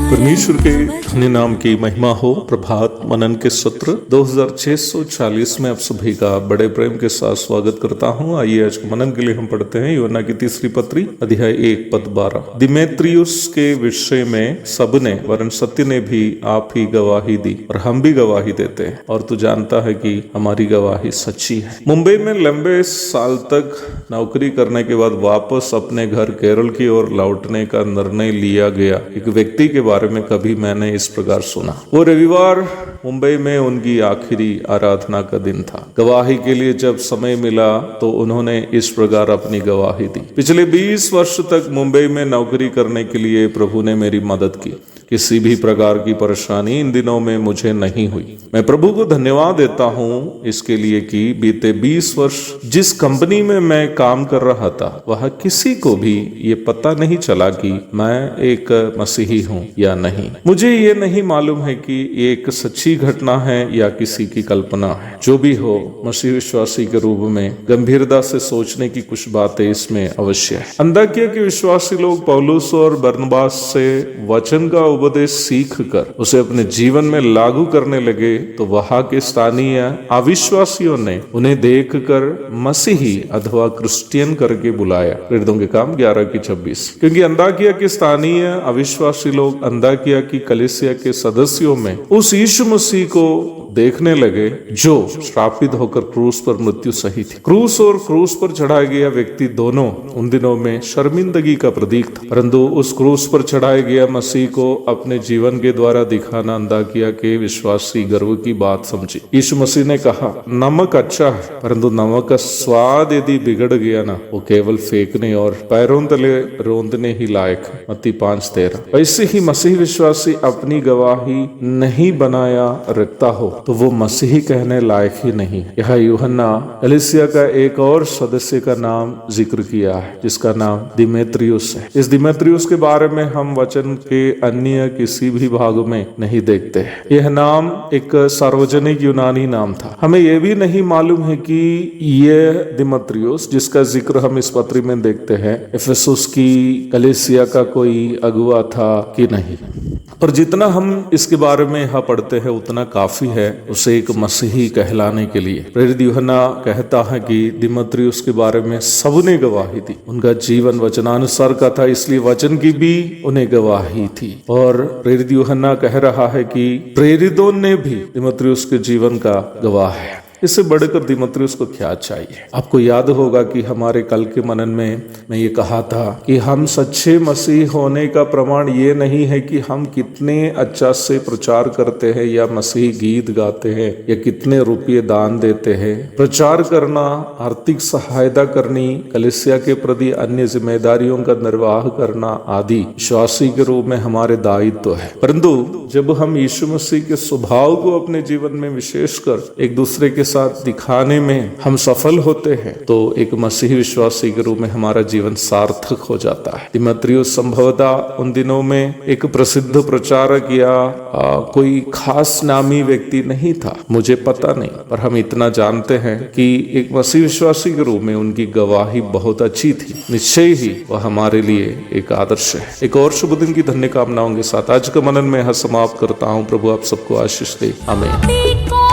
परमेश्वर के धन्य नाम की महिमा हो। प्रभात मनन के सत्र 2640 में आप सभी का बड़े प्रेम के साथ स्वागत करता हूं। आइए आज के मनन के लिए हम पढ़ते हैं यूहन्ना की तीसरी पत्री अध्याय 1 पद 12। दिमेत्रियुस के विषय में सबने वरन सत्य ने भी आप ही गवाही दी और हम भी गवाही देते हैं, और तू जानता है कि हमारी गवाही सच्ची है। मुंबई में लंबे साल तक नौकरी करने के बाद वापस अपने घर केरल की ओर लौटने का निर्णय लिया गया एक व्यक्ति के बारे में कभी मैंने इस प्रकार सुना। वो रविवार मुंबई में उनकी आखिरी आराधना का दिन था। गवाही के लिए जब समय मिला तो उन्होंने इस प्रकार अपनी गवाही दी। पिछले 20 वर्ष तक मुंबई में नौकरी करने के लिए प्रभु ने मेरी मदद की। किसी भी प्रकार की परेशानी इन दिनों में मुझे नहीं हुई। मैं प्रभु को धन्यवाद देता हूँ इसके लिए कि बीते 20 वर्ष जिस कंपनी में मैं काम कर रहा था वह किसी को भी ये पता नहीं चला कि मैं एक मसीही हूँ या नहीं। मुझे ये नहीं मालूम है कि ये एक सच्ची घटना है या किसी की कल्पना है। जो भी हो, मसीह विश्वासी के रूप में गंभीरता से सोचने की कुछ बातें इसमें अवश्य है। अंताकिया के विश्वासी लोग पौलुस और बरनबास से वचन का उपदेश सीख कर उसे अपने जीवन में लागू करने लगे तो वहां के स्थानीय अविश्वासियों ने उन्हें देखकर मसीही अथवा क्रिश्चियन करके बुलाया। प्रेरितों के काम 11:26। क्योंकि अंताकिया के स्थानीय अविश्वासी लोग अंताकिया की कलीसिया के सदस्यों में उस यीशु मसीह को देखने लगे जो श्रापित होकर क्रूस पर मृत्यु सही थी। क्रूस और क्रूस पर चढ़ाया गया व्यक्ति दोनों उन दिनों में शर्मिंदगी का प्रतीक था, परंतु उस क्रूस पर चढ़ाए गया मसीह को अपने जीवन के द्वारा दिखाना अंताकिया के विश्वासी गर्व की बात समझी। यीशु मसीह ने कहा, नमक अच्छा है, परंतु नमक का स्वाद यदि बिगड़ गया ना, वो केवल फेंकने और पैरों तले रोंदने ही लायक है। मत्ती 5:13। वैसे ही मसीह विश्वासी अपनी गवाही नहीं बनाया रखता हो तो वो मसीही कहने लायक ही नहीं है। यह यूहन्ना कलीसिया का एक और सदस्य का नाम जिक्र किया है जिसका नाम दिमेत्रियुस है। इस दिमेत्रियुस के बारे में हम वचन के अन्य किसी भी भाग में नहीं देखते हैं। यह नाम एक सार्वजनिक यूनानी नाम था। हमें यह भी नहीं मालूम है कि यह दिमेत्रियुस जिसका जिक्र हम इस पत्री में देखते हैं इफिसुस की कलीसिया का कोई अगुआ था कि नहीं। और जितना हम इसके बारे में यहाँ पढ़ते हैं उतना काफी है उसे एक मसीही कहलाने के लिए। प्रेरित यूहन्ना कहता है कि दिमेत्रियुस के बारे में सबने गवाही दी। उनका जीवन वचनानुसार का था, इसलिए वचन की भी उन्हें गवाही थी। और प्रेरित यूहन्ना कह रहा है कि प्रेरितों ने भी दिमेत्रियुस के जीवन का गवाह है। इससे बढ़कर दिमेत्रियुस को क्या चाहिए? आपको याद होगा कि हमारे कल के मनन में मैं ये कहा था कि हम सच्चे मसीह होने का प्रमाण ये नहीं है कि हम कितने अच्छा से प्रचार करते हैं या मसीही गीत गाते हैं या कितने रुपये दान देते हैं। प्रचार करना, आर्थिक सहायता करनी, कलीसिया के प्रति अन्य जिम्मेदारियों का निर्वाह करना आदि विश्वासी के रूप में हमारे दायित्व है। परंतु जब हम यीशु मसीह के स्वभाव को अपने जीवन में विशेषकर एक दूसरे के साथ दिखाने में हम सफल होते हैं तो एक मसीही विश्वासी के रूप में हमारा जीवन सार्थक हो जाता है। दिमेत्रियुस संभवतः उन दिनों में एक प्रसिद्ध प्रचारक या कोई खास नामी व्यक्ति नहीं था, मुझे पता नहीं, पर हम इतना जानते हैं कि एक मसीही विश्वासी के रूप में उनकी गवाही बहुत अच्छी थी। निश्चय ही वह हमारे लिए एक आदर्श है। एक और शुभ दिन की धन्य कामनाओं के साथ आज का मनन में समाप्त करता हूँ। प्रभु आप सबको आशीष दे। आमीन।